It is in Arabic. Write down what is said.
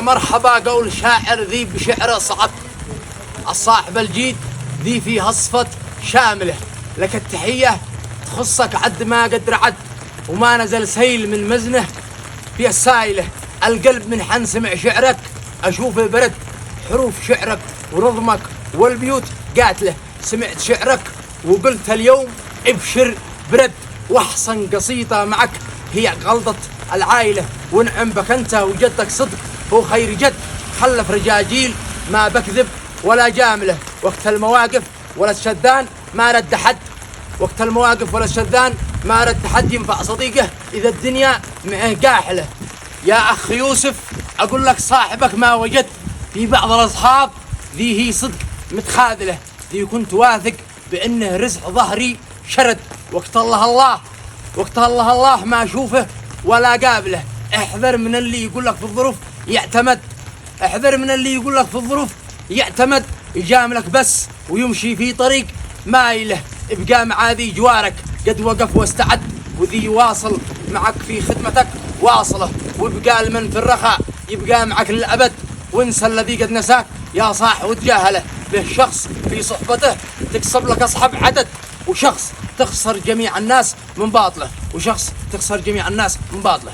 مرحبا قول شاعر ذي بشعره صعب، الصاحب الجيد ذي فيها صفة شاملة، لك التحية تخصك عد ما قد رعد، وما نزل سيل من مزنه في السايلة، القلب من حن سمع شعرك أشوفه برد، حروف شعرك ورضمك والبيوت قاتله، سمعت شعرك وقلت اليوم ابشر برد، واحسن قصيدة معك هي غلطة العائلة، ونعم بك انت وجدك صدق هو خير جد، خلف رجاجيل ما بكذب ولا جامله، وقت المواقف ولا الشذان ما رد حد، وقت المواقف ولا الشذان ما رد حد، ينفع صديقه إذا الدنيا معه قاحله. يا أخ يوسف أقول لك صاحبك ما وجدت، في بعض الأصحاب ذي هي صدق متخاذله، ذي كنت واثق بأنه رزق ظهري شرد، وقت الله ما أشوفه ولا قابله، احذر من اللي يقول لك في الظروف يعتمد، احذر من اللي يقول لك في الظروف يعتمد، يجاملك بس ويمشي في طريق مايله، ابقى مع ذي جوارك قد وقف واستعد، وذي يواصل معك في خدمتك واصله، وابقى المن في الرخاء يبقى معك للأبد، وانسى الذي قد نساك يا صاح وتجاهله، به شخص في صحبته تكسب لك أصحاب عدد، وشخص تخسر جميع الناس من باطله، وشخص تخسر جميع الناس من باطله.